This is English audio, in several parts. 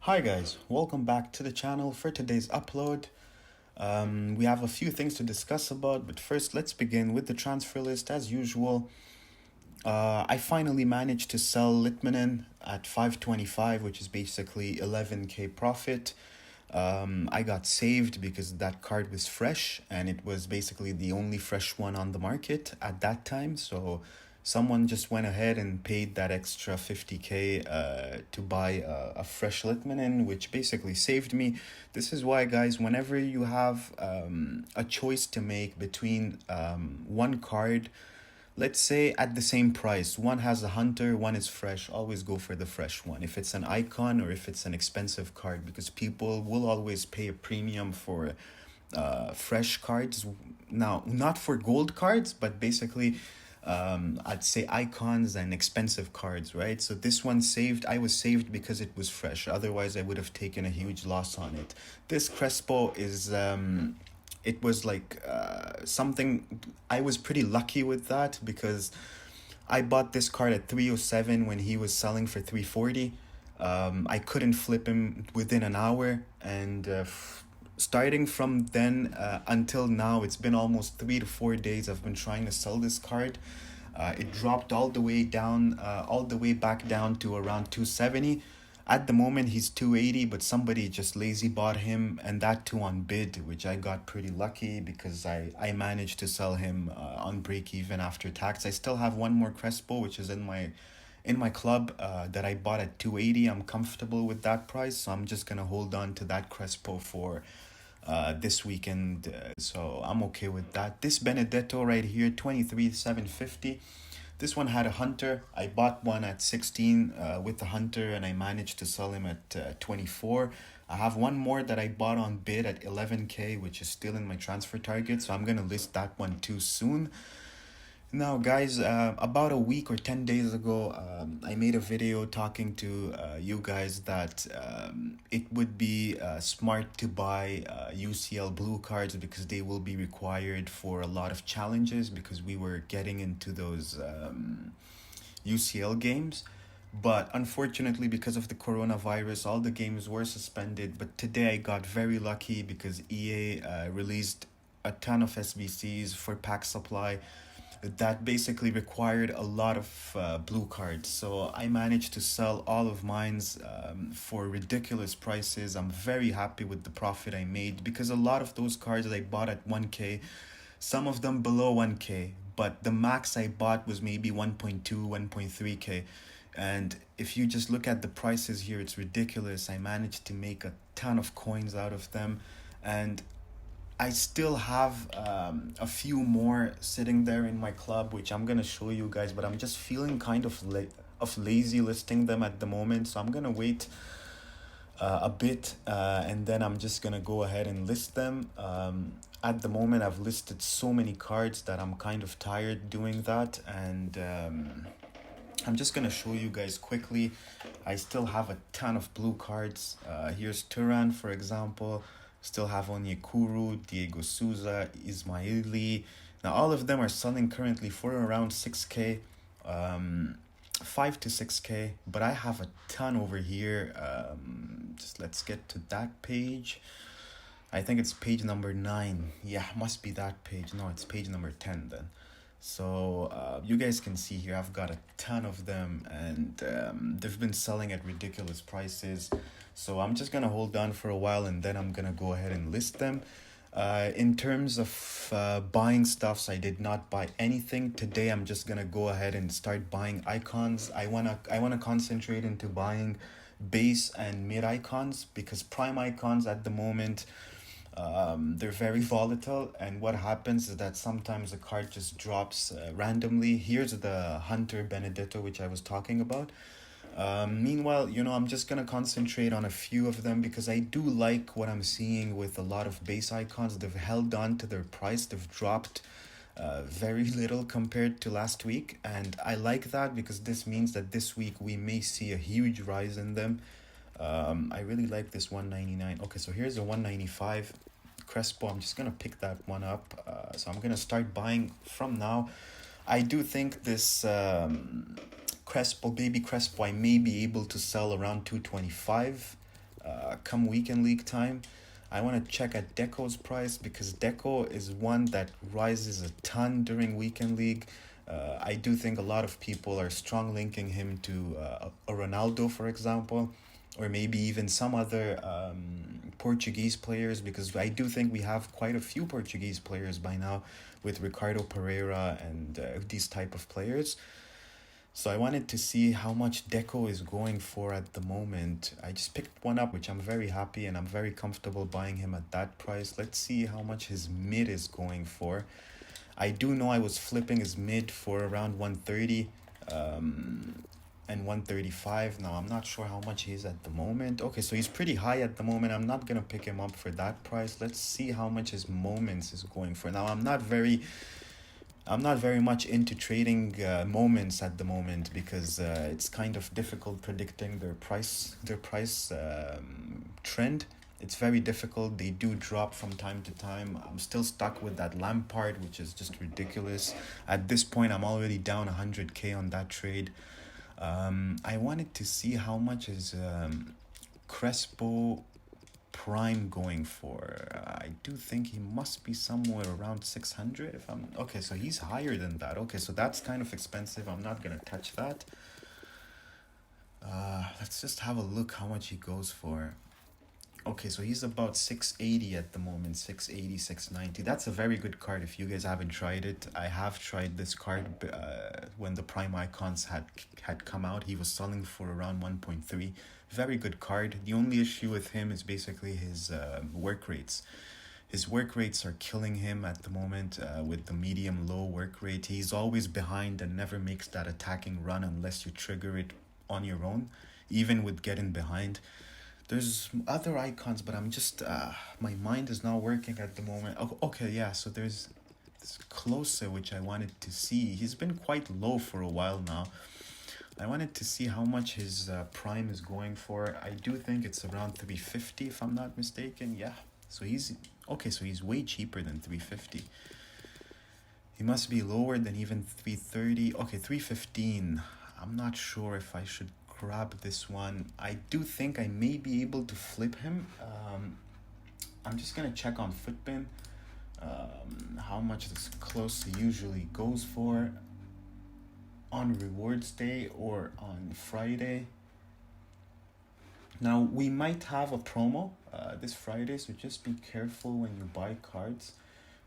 Hi guys, welcome back to the channel for today's upload. We have a few things to discuss about, but first let's begin with the transfer list as usual. I finally managed to sell Litmanen at 525, which is basically 11k profit. I got saved because that card was fresh and it was basically the only fresh one on the market at that time. So someone just went ahead and paid that extra 50k to buy a fresh Litmanen, which basically saved me. This is why, guys, whenever you have a choice to make between one card, let's say at the same price, one has a hunter, one is fresh, always go for the fresh one. If it's an icon or if it's an expensive card, because people will always pay a premium for fresh cards. Now, not for gold cards, but basically I'd say icons and expensive cards, right? So this one saved, I was saved because it was fresh. Otherwise, I would have taken a huge loss on it. This Crespo is it was like something. I was pretty lucky with that because I bought this card at 307 when he was selling for 340. I couldn't flip him within an hour, and starting from then until now, it's been almost 3 to 4 days. I've been trying to sell this card. It dropped all the way down, all the way back down to around 270. At the moment, he's 280, but somebody just lazy bought him, and that too on bid, which I got pretty lucky because I managed to sell him on break even after tax. I still have one more Crespo, which is in my club that I bought at 280. I'm comfortable with that price, so I'm just gonna hold on to that Crespo for this weekend. So I'm okay with that. This Benedetto right here, 23,750. This one had a hunter. I bought one at 16 with the hunter, and I managed to sell him at 24. I have one more that I bought on bid at 11k, which is still in my transfer target, so I'm gonna list that one too soon. Now, guys, about a week or 10 days ago, I made a video talking to you guys that it would be smart to buy UCL blue cards because they will be required for a lot of challenges because we were getting into those UCL games. But unfortunately, because of the coronavirus, all the games were suspended. But today I got very lucky because EA released a ton of SBCs for pack supply that basically required a lot of blue cards. So I managed to sell all of mine's for ridiculous prices. I'm very happy with the profit I made because a lot of those cards that I bought at 1k, some of them below 1k, but the max I bought was maybe 1.2, 1.3k. And if you just look at the prices here, it's ridiculous. I managed to make a ton of coins out of them. And I still have a few more sitting there in my club, which I'm gonna show you guys, but I'm just feeling kind of lazy listing them at the moment, so I'm gonna wait a bit and then I'm just gonna go ahead and list them. At the moment, I've listed so many cards that I'm kind of tired doing that, and I'm just gonna show you guys quickly. I still have a ton of blue cards. Here's Turan, for example. Still have Onyekuru, Diego Souza, Ismaili. Now all of them are selling currently for around 6k, 5 to 6k. But I have a ton over here. Just let's get to that page. I think it's page number 9. Yeah, must be that page. No, it's page number 10 then. So you guys can see here I've got a ton of them, and they've been selling at ridiculous prices. So I'm just gonna hold on for a while and then I'm gonna go ahead and list them. In terms of buying stuffs, I did not buy anything today. I'm just gonna go ahead and start buying icons. I wanna concentrate into buying base and mid icons because prime icons at the moment, they're very volatile, and what happens is that sometimes a card just drops randomly. Here's the Hunter Benedetto, which I was talking about. Meanwhile, I'm just gonna concentrate on a few of them because I do like what I'm seeing with a lot of base icons. They've held on to their price. They've dropped very little compared to last week, and I like that because this means that this week we may see a huge rise in them. I really like this 199. Okay, so here's a 195 Crespo. I'm just gonna pick that one up. So I'm gonna start buying from now. I do think this Crespo, baby Crespo, I may be able to sell around 225. come weekend league time. I want to check at Deco's price because Deco is one that rises a ton during weekend league. I do think a lot of people are strong linking him to a Ronaldo, for example, or maybe even some other Portuguese players, because I do think we have quite a few Portuguese players by now with Ricardo Pereira and these type of players. So I wanted to see how much Deco is going for at the moment. I just picked one up, which I'm very happy and I'm very comfortable buying him at that price. Let's see how much his mid is going for. I do know I was flipping his mid for around 130 and 135. Now I'm not sure how much he is at the moment. Okay, so he's pretty high at the moment. I'm not gonna pick him up for that price. Let's see how much his moments is going for. Now I'm not very much into trading moments at the moment because it's kind of difficult predicting their price trend. It's very difficult. They do drop from time to time. I'm still stuck with that Lampard, which is just ridiculous. At this point, I'm already down 100k on that trade. I wanted to see how much is Crespo Prime going for. I do think he must be somewhere around 600 if I'm okay, so he's higher than that. Okay, so that's kind of expensive. I'm not gonna touch that. Let's just have a look how much he goes for. Okay, so he's about 680 at the moment, 680, 690. That's a very good card if you guys haven't tried it. I have tried this card when the Prime Icons had come out. He was selling for around 1.3. Very good card. The only issue with him is basically his work rates. His work rates are killing him at the moment with the medium-low work rate. He's always behind and never makes that attacking run unless you trigger it on your own, even with getting behind. There's other icons, but I'm just, my mind is not working at the moment. Oh, okay, yeah, so there's this Closer, which I wanted to see. He's been quite low for a while now. I wanted to see how much his prime is going for. I do think it's around 350 if I'm not mistaken. Yeah, so he's, okay, so he's way cheaper than 350. He must be lower than even 330. Okay, 315. I'm not sure if I should grab this one. I do think I may be able to flip him. I'm just gonna check on Footbin how much this Close usually goes for on rewards day or on Friday. Now we might have a promo this Friday, so just be careful when you buy cards.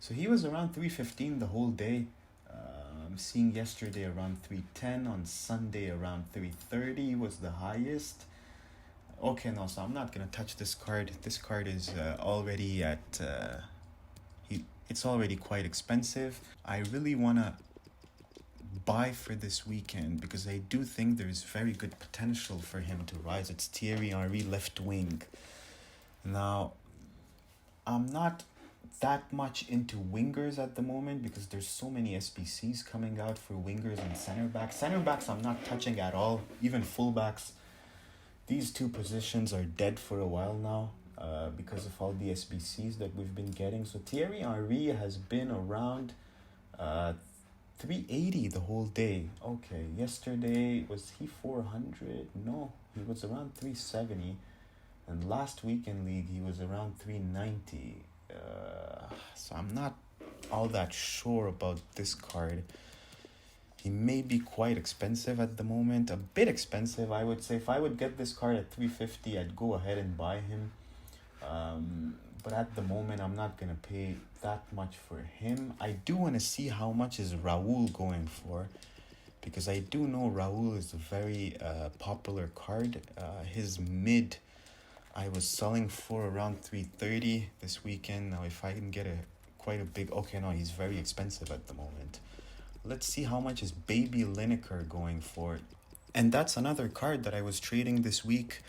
So he was around 315 the whole day. I'm seeing yesterday around 310, on Sunday around 330 was the highest. Okay, no, so I'm not gonna touch this card. This card is already at it's already quite expensive. I really wanna buy for this weekend because I do think there's very good potential for him to rise. It's Thierry Henry, left wing. Now, I'm not that much into wingers at the moment because there's so many SBCs coming out for wingers and center backs. Center backs I'm not touching at all, even fullbacks. These two positions are dead for a while now because of all the SBCs that we've been getting. So Thierry Henry has been around 380 the whole day. Okay, yesterday, was he 400? No, he was around 370. And last weekend league, he was around 390. So I'm not all that sure about this card. He may be quite expensive at the moment. A bit expensive, I would say. If I would get this card at 350, I'd go ahead and buy him. But at the moment, I'm not going to pay that much for him. I do want to see how much is Raul going for, because I do know Raul is a very popular card. His mid, I was selling for around 330 this weekend. Now, if I can get quite a big... Okay, no, he's very expensive at the moment. Let's see how much is Baby Lineker going for. And that's another card that I was trading this week.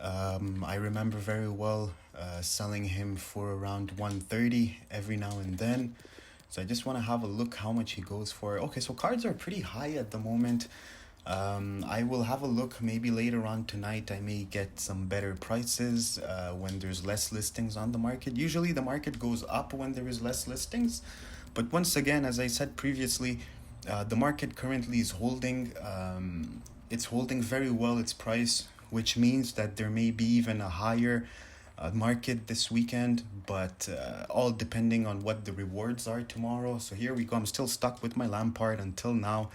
I remember very well selling him for around 130 every now and then. So I just want to have a look how much he goes for. Okay, so cards are pretty high at the moment. I will have a look maybe later on tonight. I may get some better prices when there's less listings on the market. Usually the market goes up when there is less listings. But once again, as I said previously, the market currently is holding. It's holding very well its price. which means that there may be even a higher market this weekend, but all depending on what the rewards are tomorrow. So here we go. I'm still stuck with my Lampard until now.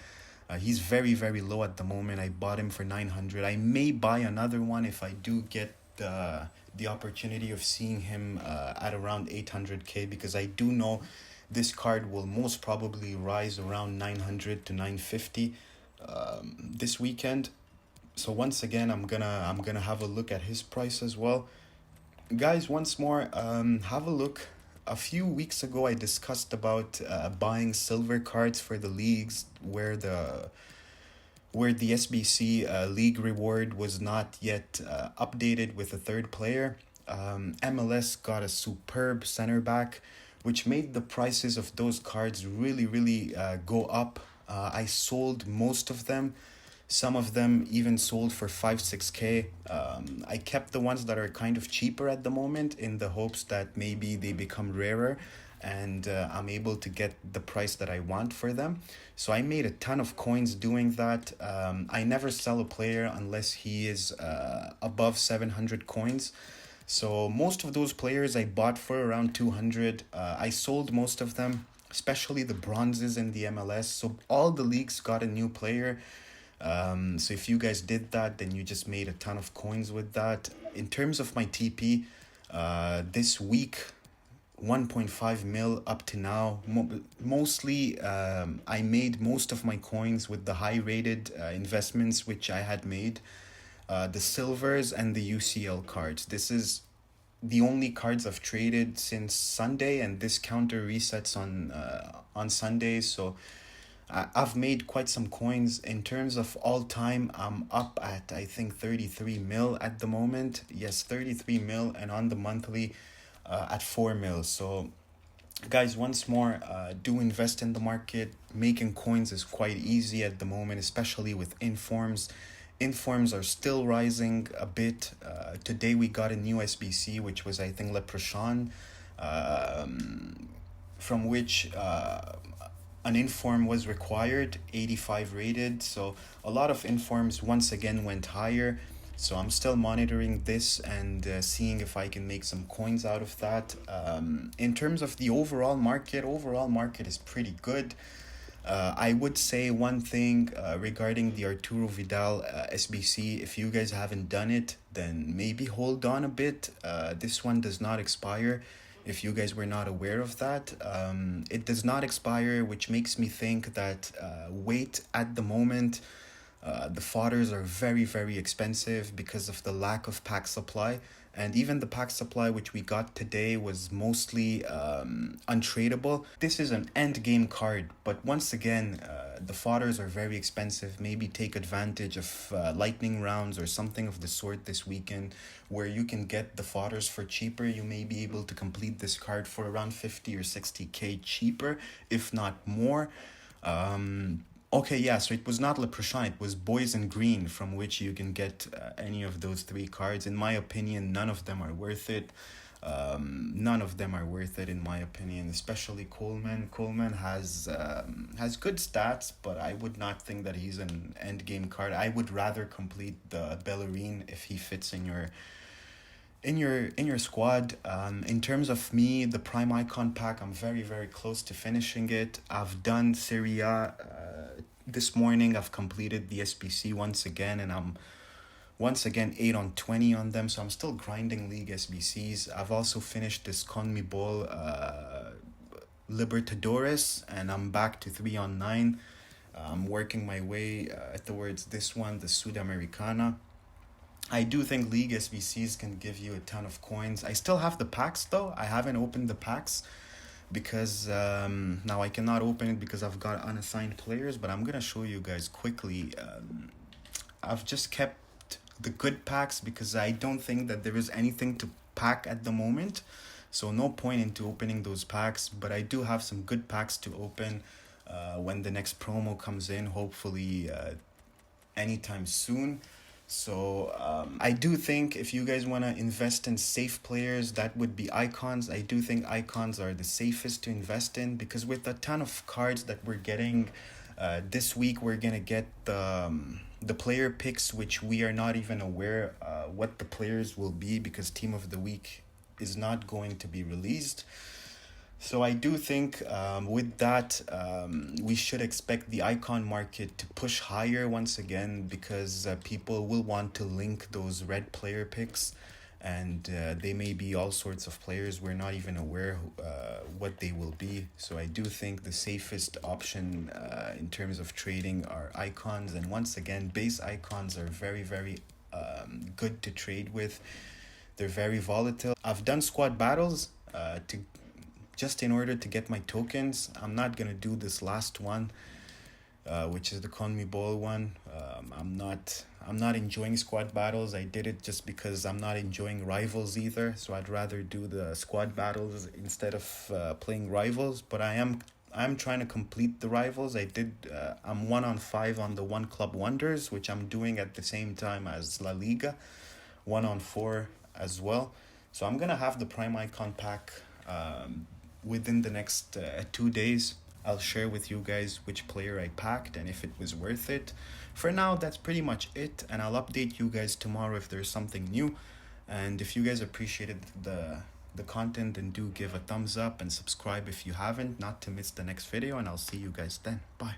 He's very, very low at the moment. I bought him for 900. I may buy another one if I do get the opportunity of seeing him at around 800k, because I do know this card will most probably rise around 900 to 950 this weekend. So once again, I'm gonna have a look at his price as well. Guys, once more, have a look. A few weeks ago, I discussed about buying silver cards for the leagues where the SBC league reward was not yet updated with a third player. MLS got a superb center back, which made the prices of those cards really, really go up. I sold most of them. Some of them even sold for 5-6k. I kept the ones that are kind of cheaper at the moment in the hopes that maybe they become rarer and I'm able to get the price that I want for them. So I made a ton of coins doing that. I never sell a player unless he is above 700 coins. So most of those players I bought for around 200. I sold most of them, especially the bronzes in the MLS. So all the leagues got a new player. So if you guys did that, then you just made a ton of coins with that. In terms of my TP, this week, 1.5 mil up to now. Mostly, I made most of my coins with the high rated investments which I had made. The silvers and the UCL cards. This is the only cards I've traded since Sunday, and this counter resets on Sundays. So I've made quite some coins. In terms of all time, I'm up at I think 33 mil at the moment. Yes, 33 mil, and on the monthly at 4 mil. So guys, once more, do invest in the market. Making coins is quite easy at the moment, especially with informs. Informs are still rising a bit. Today we got a new SBC, which was I think Le Prochain, from which an inform was required, 85 rated. So a lot of informs once again went higher. So I'm still monitoring this and seeing if I can make some coins out of that. In terms of the overall market is pretty good. I would say one thing regarding the Arturo Vidal SBC. If you guys haven't done it, then maybe hold on a bit. This one does not expire. If you guys were not aware of that, it does not expire, which makes me think that wait at the moment. The fodders are very, very expensive because of the lack of pack supply. And even the pack supply which we got today was mostly untradeable. This is an end game card, but once again, the fodders are very expensive. Maybe take advantage of lightning rounds or something of the sort this weekend where you can get the fodders for cheaper. You may be able to complete this card for around 50 or 60k cheaper, if not more. Okay, yeah, so it was not Le Prochain, it was Boys in Green, from which you can get any of those three cards. In my opinion, none of them are worth it. None of them are worth it, in my opinion, especially Coleman. Coleman has good stats, but I would not think that he's an end game card. I would rather complete the Bellerin if he fits in your squad. In terms of me, the Prime Icon pack, I'm very, very close to finishing it. I've done Serie A this morning. I've completed the SBC once again, and I'm once again 8 on 20 on them, so I'm still grinding league SBCs. I've also finished this CONMEBOL Libertadores, and I'm back to 3 on 9. I'm working my way towards this one, the Sudamericana. I do think League SBCs can give you a ton of coins. I still have the packs though. I haven't opened the packs because now I cannot open it because I've got unassigned players, but I'm going to show you guys quickly. I've just kept the good packs because I don't think that there is anything to pack at the moment. So no point into opening those packs, but I do have some good packs to open when the next promo comes in, hopefully anytime soon. So I do think if you guys want to invest in safe players, that would be icons. I do think icons are the safest to invest in because with a ton of cards that we're getting This week we're gonna get the player picks, which we are not even aware what the players will be because Team of the Week is not going to be released. So I do think with that, we should expect the icon market to push higher once again because people will want to link those red player picks, and they may be all sorts of players we're not even aware what they will be. So I do think the safest option in terms of trading are icons, and once again, base icons are very, very good to trade with. They're very volatile. I've done squad battles to just in order to get my tokens. I'm not gonna do this last one, which is the CONMEBOL one. I'm not enjoying squad battles. I did it just because I'm not enjoying rivals either. So I'd rather do the squad battles instead of playing rivals. But I'm trying to complete the rivals. I'm 1-on-5 on the One Club Wonders, which I'm doing at the same time as La Liga, 1-on-4 as well. So I'm gonna have the Prime Icon pack within the next 2 days. I'll share with you guys which player I packed and if it was worth it. For now, that's pretty much it, and I'll update you guys tomorrow if there's something new. And if you guys appreciated the content, then do give a thumbs up and subscribe if you haven't, not to miss the next video, and I'll see you guys then. Bye.